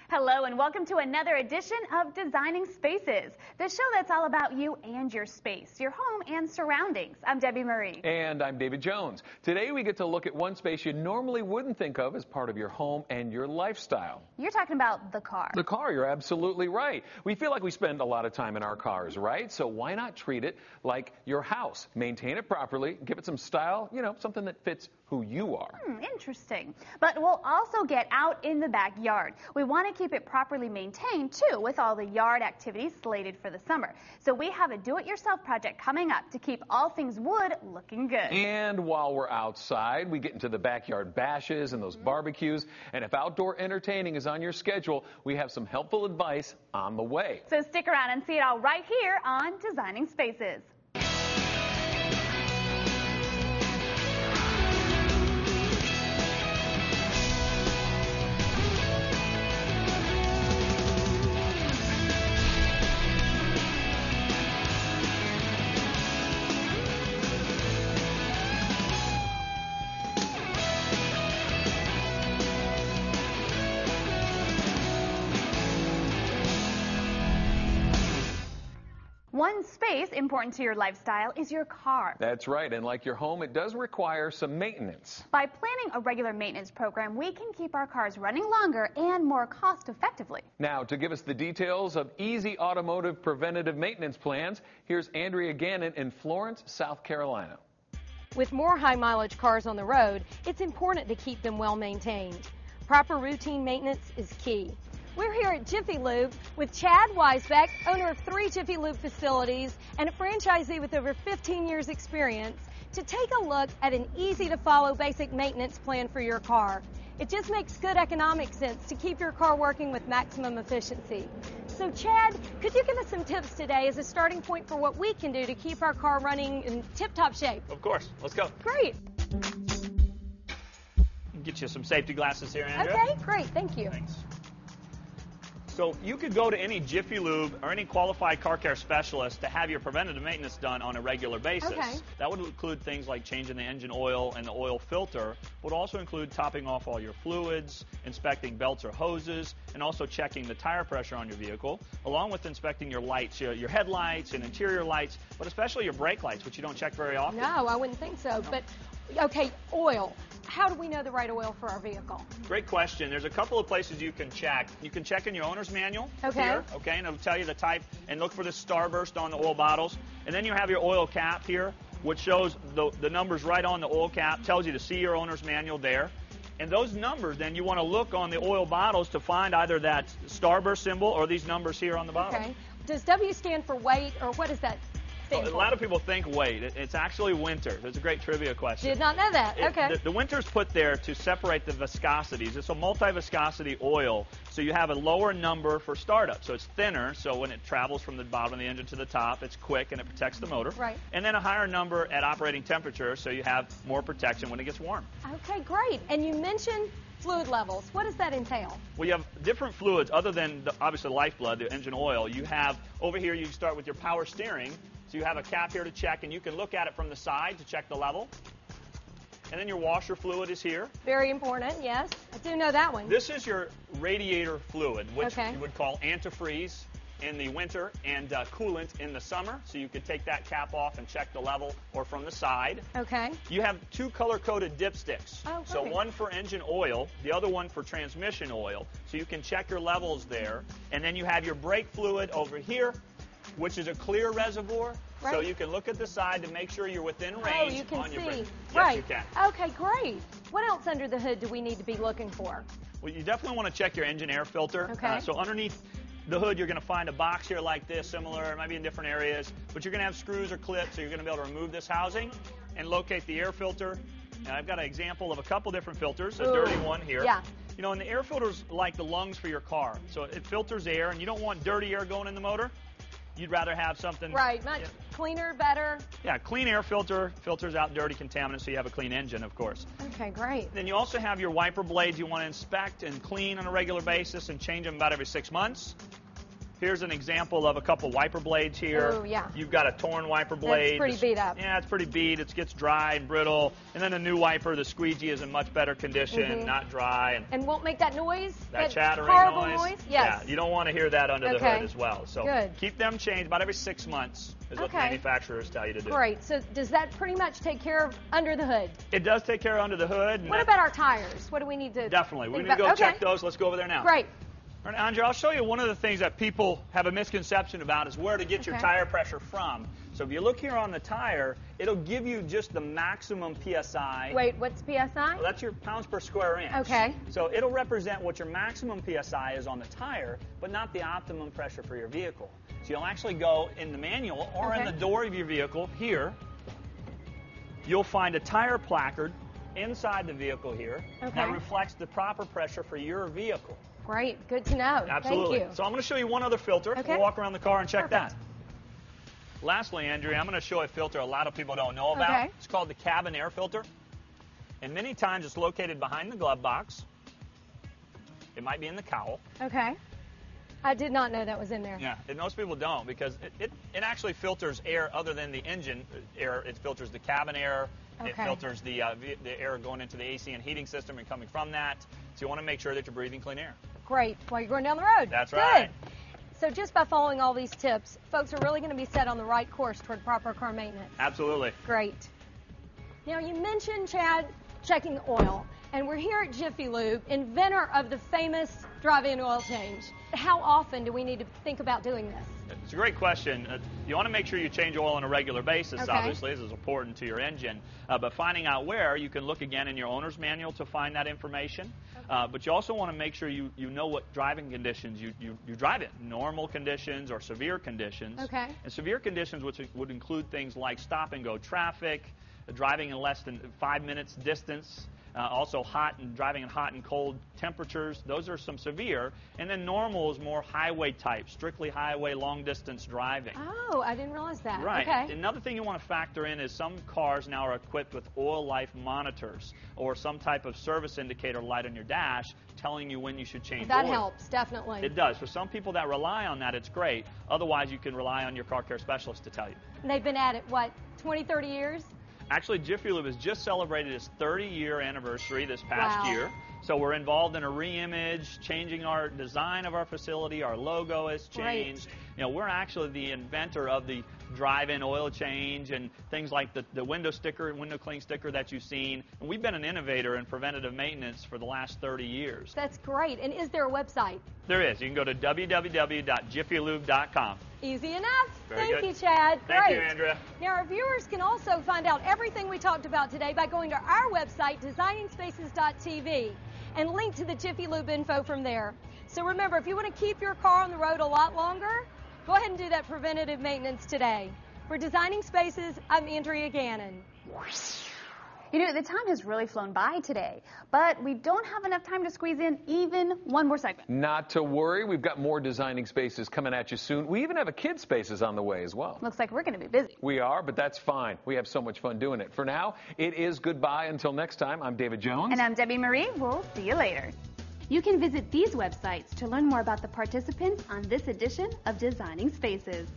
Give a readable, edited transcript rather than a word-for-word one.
Hello and welcome to another edition of Designing Spaces, the show that's all about you and your space, your home and surroundings. I'm Debbie Marie. And I'm David Jones. Today we get to look at one space you normally wouldn't think of as part of your home and your lifestyle. You're talking about the car. The car, you're absolutely right. We feel like we spend a lot of time in our cars, right? So why not treat it like your house? Maintain it properly, give it some style, something that fits who you are. Interesting. But we'll also get out in the backyard. We want to keep it properly maintained, too, with all the yard activities slated for the summer. So we have a do-it-yourself project coming up to keep all things wood looking good. And while we're outside, we get into the backyard bashes and those barbecues. And if outdoor entertaining is on your schedule, we have some helpful advice on the way. So stick around and see it all right here on Designing Spaces. One space important to your lifestyle is your car. That's right, and like your home, it does require some maintenance. By planning a regular maintenance program, we can keep our cars running longer and more cost-effectively. Now, to give us the details of easy automotive preventative maintenance plans, here's Andrea Gannon in Florence, South Carolina. With more high-mileage cars on the road, it's important to keep them well maintained. Proper routine maintenance is key. We're here at Jiffy Lube with Chad Weisbeck, owner of 3 Jiffy Lube facilities and a franchisee with over 15 years experience, to take a look at an easy-to-follow basic maintenance plan for your car. It just makes good economic sense to keep your car working with maximum efficiency. So Chad, could you give us some tips today as a starting point for what we can do to keep our car running in tip-top shape? Of course. Let's go. Great. Get you some safety glasses here, Andrea. Okay, great. Thank you. Thanks. So you could go to any Jiffy Lube or any qualified car care specialist to have your preventative maintenance done on a regular basis. Okay. That would include things like changing the engine oil and the oil filter. Would also include topping off all your fluids, inspecting belts or hoses, and also checking the tire pressure on your vehicle, along with inspecting your lights, your headlights and interior lights, but especially your brake lights, which you don't check very often. No, I wouldn't think so. But, okay, oil. How do we know the right oil for our vehicle? Great question. There's a couple of places you can check. You can check in your owner's manual here, and it'll tell you the type, and look for the starburst on the oil bottles. And then you have your oil cap here, which shows the numbers right on the oil cap, tells you to see your owner's manual there. And those numbers, then you want to look on the oil bottles to find either that starburst symbol or these numbers here on the bottle. Okay. Does W stand for weight, or what is that? A lot of people think weight. It's actually winter. That's a great trivia question. Did not know that. Okay. The winter's put there to separate the viscosities. It's a multi-viscosity oil, so you have a lower number for startup. So it's thinner, so when it travels from the bottom of the engine to the top, it's quick and it protects the motor. Right. And then a higher number at operating temperature, so you have more protection when it gets warm. Okay, great. And you mentioned fluid levels. What does that entail? Well, you have different fluids other than, obviously, the lifeblood, the engine oil. You have, over here, you start with your power steering. So you have a cap here to check, and you can look at it from the side to check the level. And then your washer fluid is here. Very important, yes. I do know that one. This is your radiator fluid, which you would call antifreeze in the winter and coolant in the summer. So you could take that cap off and check the level, or from the side. Okay. You have 2 color-coded dipsticks. Oh, so one for engine oil, the other one for transmission oil. So you can check your levels there. And then you have your brake fluid over here, which is a clear reservoir, so you can look at the side to make sure you're within range on your brake. Yes, you can. Okay, great. What else under the hood do we need to be looking for? Well, you definitely want to check your engine air filter. Okay. So underneath the hood, you're going to find a box here like this, similar, it might be in different areas, but you're going to have screws or clips, so you're going to be able to remove this housing and locate the air filter. Now, I've got an example of a couple different filters, a dirty one here. Yeah. And the air filter's like the lungs for your car, so it filters air, and you don't want dirty air going in the motor. You'd rather have something... Right, much cleaner, better. Yeah, clean air filter filters out dirty contaminants, so you have a clean engine, of course. Okay, great. Then you also have your wiper blades you want to inspect and clean on a regular basis and change them about every 6 months. Here's an example of a couple wiper blades here. Oh, yeah. You've got a torn wiper blade. It's pretty beat up. Yeah, it's pretty beat. It gets dry and brittle. And then a new wiper, the squeegee, is in much better condition, not dry. And won't make that noise? That chattering horrible noise? Yes. Yeah, you don't want to hear that under the hood as well. So good. Keep them changed about every 6 months is what the manufacturers tell you to do. Great. So does that pretty much take care of under the hood? It does take care of under the hood. What about our tires? What do we need to Definitely. We need to go check those. Let's go over there now. Great. All right, Andrea, I'll show you one of the things that people have a misconception about is where to get your tire pressure from. So if you look here on the tire, it'll give you just the maximum PSI. Wait, what's PSI? Well, that's your pounds per square inch. Okay. So it'll represent what your maximum PSI is on the tire, but not the optimum pressure for your vehicle. So you'll actually go in the manual or in the door of your vehicle here. You'll find a tire placard inside the vehicle here that reflects the proper pressure for your vehicle. Great. Good to know. Absolutely. Thank you. So I'm going to show you one other filter. We'll walk around the car and check that. Lastly, Andrea, I'm going to show a filter a lot of people don't know about. It's called the cabin air filter. And many times it's located behind the glove box. It might be in the cowl. Okay. I did not know that was in there. Yeah, and most people don't because it actually filters air other than the engine air. It filters the cabin air. It filters the air going into the AC and heating system and coming from that. So you want to make sure that you're breathing clean air. Great. While you're going down the road. That's right. So just by following all these tips, folks are really going to be set on the right course toward proper car maintenance. Absolutely. Great. Now, you mentioned, Chad, checking the oil. And we're here at Jiffy Lube, inventor of the famous drive-in oil change. How often do we need to think about doing this? It's a great question. You want to make sure you change oil on a regular basis, obviously. This is important to your engine. But finding out where, you can look again in your owner's manual to find that information. But you also want to make sure you know what driving conditions you drive in, normal conditions or severe conditions. And severe conditions which would include things like stop-and-go traffic, driving in less than 5 minutes distance, also driving in hot and cold temperatures. Those are some severe. And then normal is more highway type, strictly highway, long-distance driving. Oh, I didn't realize that. Right. Another thing you want to factor in is some cars now are equipped with oil life monitors or some type of service indicator light on your dash telling you when you should change oil. That helps, definitely. It does. For some people that rely on that, it's great. Otherwise, you can rely on your car care specialist to tell you. And they've been at it, what, 20, 30 years? Actually, Jiffy Lube has just celebrated its 30-year anniversary this past year. So we're involved in a re-image, changing our design of our facility. Our logo has changed. You know, we're actually the inventor of the drive-in oil change and things like the window sticker, window clean sticker that you've seen. And we've been an innovator in preventative maintenance for the last 30 years. That's great. And is there a website? There is. You can go to www.jiffylube.com. Easy enough. Thank you, Chad. Thank you, Andrea. Now, our viewers can also find out everything we talked about today by going to our website, designingspaces.tv, and link to the Jiffy Lube info from there. So remember, if you want to keep your car on the road a lot longer, go ahead and do that preventative maintenance today. For Designing Spaces, I'm Andrea Gannon. You know, the time has really flown by today, but we don't have enough time to squeeze in even one more segment. Not to worry. We've got more Designing Spaces coming at you soon. We even have a Kids Spaces on the way as well. Looks like we're going to be busy. We are, but that's fine. We have so much fun doing it. For now, it is goodbye until next time. I'm David Jones. And I'm Debbie Marie. We'll see you later. You can visit these websites to learn more about the participants on this edition of Designing Spaces.